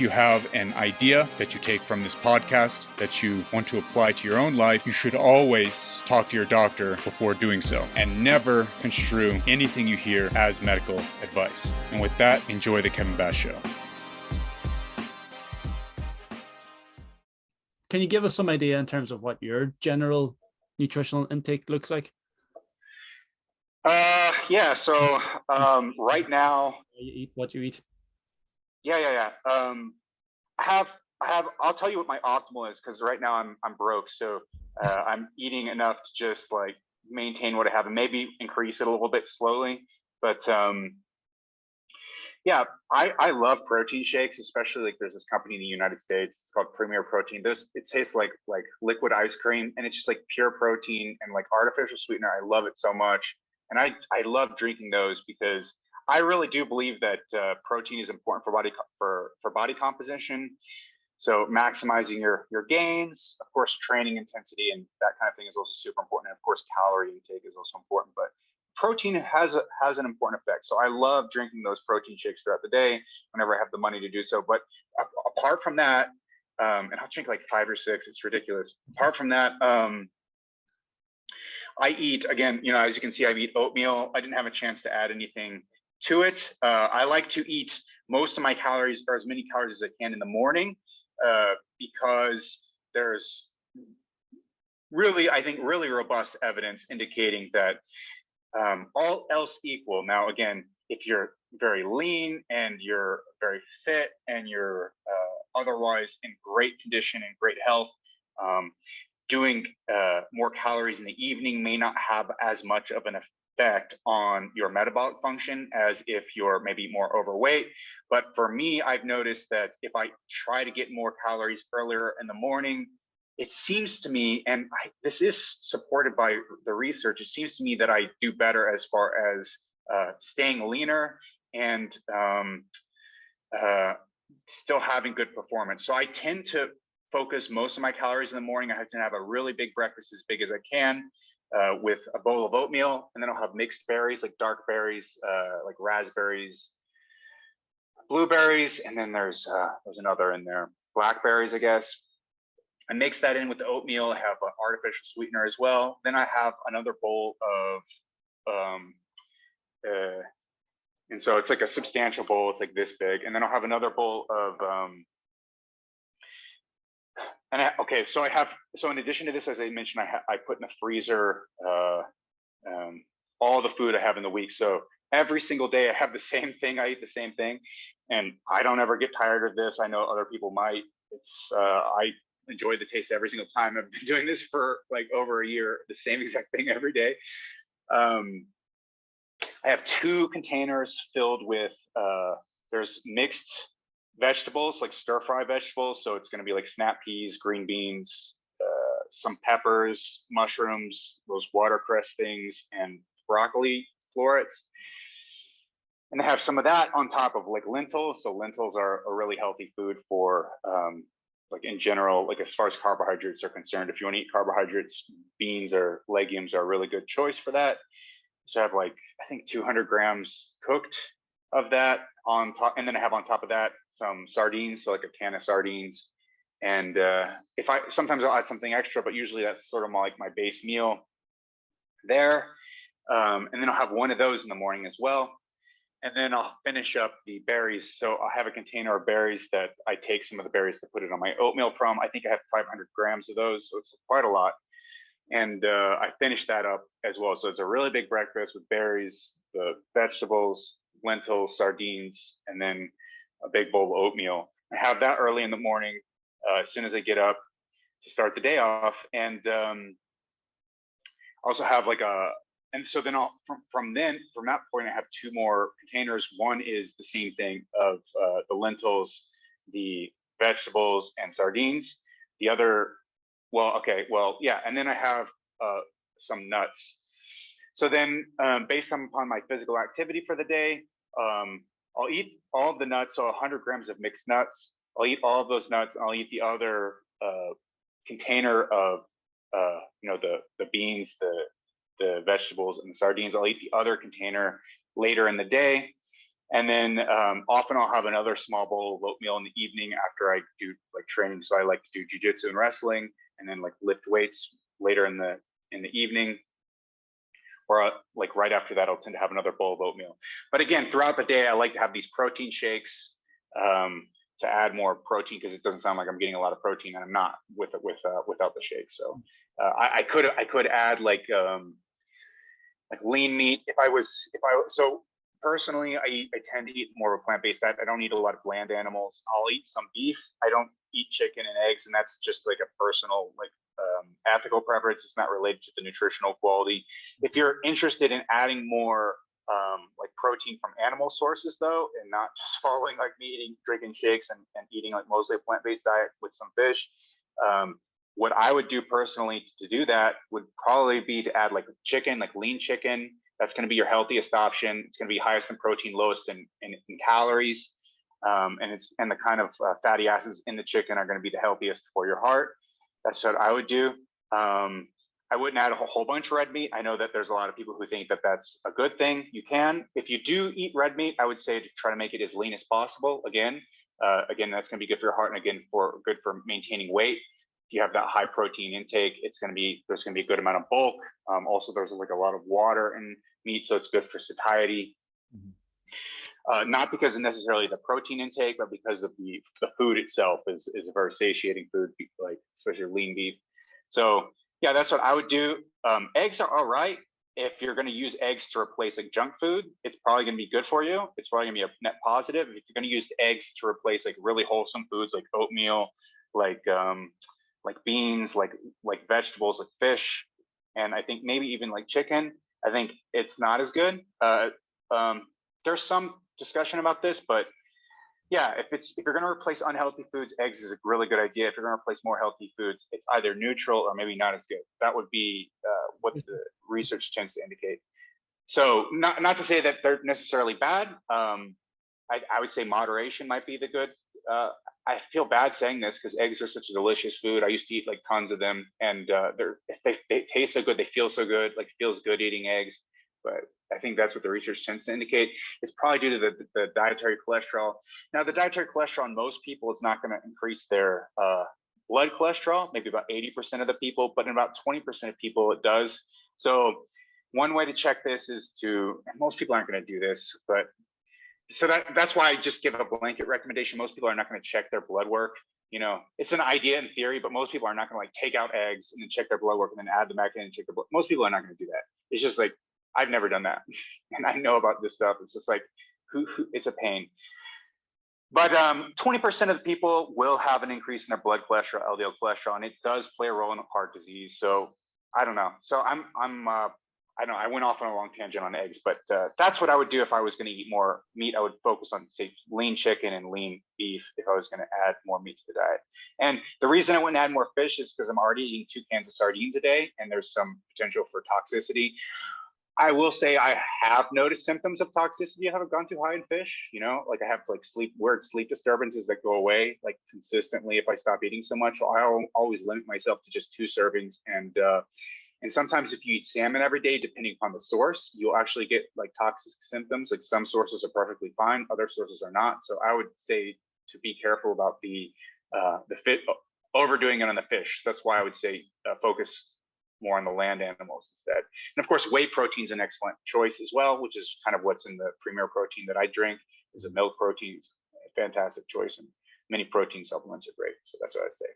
If you have an idea that you take from this podcast that you want to apply to your own life, you should always talk to your doctor before doing so, and never construe anything you hear as medical advice. And with that, enjoy the Kevin Bass Show. Can you give us some idea in terms of what your general nutritional intake looks like? Yeah. So right now, You eat what you eat. yeah. I'll tell you what my optimal is, because right now I'm broke. So I'm eating enough to just like maintain what I have and maybe increase it a little bit slowly. But yeah, I love protein shakes, especially like there's this company in the United States. It's called Premier Protein. It tastes like liquid ice cream, and it's just like pure protein and like artificial sweetener. I love it so much, and I love drinking those because I really do believe that protein is important for body composition. So maximizing your gains, of course, training intensity and that kind of thing is also super important. And of course, calorie intake is also important, but protein has an important effect. So I love drinking those protein shakes throughout the day whenever I have the money to do so. But apart from that, and I'll drink like 5 or 6, it's ridiculous. Apart from that, I eat, again, you know, as you can see, I eat oatmeal. I didn't have a chance to add anything to it. I like to eat most of my calories, or as many calories as I can, in the morning, because there's really, I think, really robust evidence indicating that all else equal. Now, again, if you're very lean and you're very fit and you're otherwise in great condition and great health, doing more calories in the evening may not have as much of an effect on your metabolic function as if you're maybe more overweight. But for me, I've noticed that if I try to get more calories earlier in the morning, it seems to me, and this is supported by the research, it seems to me that I do better as far as staying leaner and still having good performance. So I tend to focus most of my calories in the morning. I have to have a really big breakfast, as big as I can, with a bowl of oatmeal, and then I'll have mixed berries, like dark berries, like raspberries, blueberries, and then there's another in there, blackberries, I guess. I mix that in with the oatmeal. I have an artificial sweetener as well. Then I have another bowl of, and so it's like a substantial bowl. It's like this big. And then I'll have another bowl of, okay, so so in addition to this, as I mentioned, I put in the freezer all the food I have in the week. So every single day I have the same thing. I eat the same thing, and I don't ever get tired of this. I know other people might. I enjoy the taste every single time. I've been doing this for like over a year, the same exact thing every day. I have 2 containers filled with, there's mixed vegetables, like stir fry vegetables. So it's going to be like snap peas, green beans, some peppers, mushrooms, those watercress things, and broccoli florets. And I have some of that on top of like lentils. So lentils are a really healthy food for, like in general, like as far as carbohydrates are concerned. If you want to eat carbohydrates, beans or legumes are a really good choice for that. So I have like, I think 200 grams cooked of that on top. And then I have on top of that some sardines, so like a can of sardines. And sometimes I'll add something extra, but usually that's sort of like my base meal there. And then I'll have one of those in the morning as well. And then I'll finish up the berries. So I'll have a container of berries that I take some of the berries to put it on my oatmeal from. I think I have 500 grams of those, so it's quite a lot. And I finish that up as well. So it's a really big breakfast with berries, the vegetables, lentils, sardines, and then a big bowl of oatmeal. I have that early in the morning, as soon as I get up to start the day off. And also have like and so then from that point, I have 2 more containers. One is the same thing of the lentils, the vegetables, and sardines. The other, and then I have some nuts. So then, based upon my physical activity for the day, I'll eat all of the nuts, so 100 grams of mixed nuts. I'll eat all of those nuts, and I'll eat the other container of, the beans, the vegetables, and the sardines. I'll eat the other container later in the day. And then often I'll have another small bowl of oatmeal in the evening after I do like training. So I like to do jujitsu and wrestling, and then like lift weights later in the evening. Or like right after that, I'll tend to have another bowl of oatmeal. But again, throughout the day, I like to have these protein shakes to add more protein, because it doesn't sound like I'm getting a lot of protein, and I'm not without the shake. So I could add like lean meat so personally, I tend to eat more of a plant-based diet. I don't eat a lot of bland animals. I'll eat some beef. I don't eat chicken and eggs, and that's just like a personal ethical preference. It's not related to the nutritional quality. If you're interested in adding more like protein from animal sources though, and not just following like me eating, drinking shakes and eating like mostly a plant-based diet with some fish, what I would do personally to do that would probably be to add like chicken, like lean chicken. That's going to be your healthiest option. It's going to be highest in protein, lowest in calories, and the kind of fatty acids in the chicken are going to be the healthiest for your heart. That's what I would do. I wouldn't add a whole bunch of red meat. I know that there's a lot of people who think that that's a good thing. You can, if you do eat red meat, I would say to try to make it as lean as possible. Again, that's going to be good for your heart, and again, good for maintaining weight. If you have that high protein intake, there's going to be a good amount of bulk. Also, there's like a lot of water in meat, so it's good for satiety. Not because of necessarily the protein intake, but because of the food itself is a very satiating food, like especially lean beef. So yeah, that's what I would do. Eggs are all right. If you're going to use eggs to replace like junk food, it's probably going to be good for you. It's probably going to be a net positive. If you're going to use eggs to replace like really wholesome foods like oatmeal, like beans, like vegetables, like fish, and I think maybe even like chicken, I think it's not as good. There's some discussion about this, but yeah, if you're going to replace unhealthy foods, eggs is a really good idea. If you're going to replace more healthy foods, it's either neutral or maybe not as good. That would be what the research tends to indicate. So not to say that they're necessarily bad. I would say moderation might be the good. I feel bad saying this because eggs are such a delicious food. I used to eat like tons of them, and they taste so good, they feel so good. Like, it feels good eating eggs. But I think that's what the research tends to indicate. It's probably due to the dietary cholesterol. Now, the dietary cholesterol in most people is not going to increase their blood cholesterol, maybe about 80% of the people, but in about 20% of people it does. So one way to check this is and most people aren't going to do this, but so that's why I just give a blanket recommendation. Most people are not going to check their blood work. It's an idea in theory, but most people are not going to like take out eggs and then check their blood work and then add them back in and check their blood. Most people are not going to do that. It's just like, I've never done that. And I know about this stuff. It's just like, it's a pain. But 20% of the people will have an increase in their blood cholesterol, LDL cholesterol, and it does play a role in heart disease. So I don't know. So I don't know. I went off on a long tangent on eggs, but that's what I would do if I was going to eat more meat. I would focus on, say, lean chicken and lean beef if I was going to add more meat to the diet. And the reason I wouldn't add more fish is because I'm already eating 2 cans of sardines a day, and there's some potential for toxicity. I will say I have noticed symptoms of toxicity I haven't gone too high in fish. Like I have like weird sleep disturbances that go away like consistently if I stop eating so much. So I always limit myself to just 2 servings, and sometimes if you eat salmon every day, depending upon the source, you'll actually get like toxic symptoms. Like some sources are perfectly fine, other sources are not. So I would say to be careful about the fit overdoing it on the fish. That's why I would say focus more on the land animals instead. And of course, whey protein is an excellent choice as well, which is kind of what's in the Premier Protein that I drink. Is a milk protein. It's a fantastic choice, and many protein supplements are great. So that's what I'd say.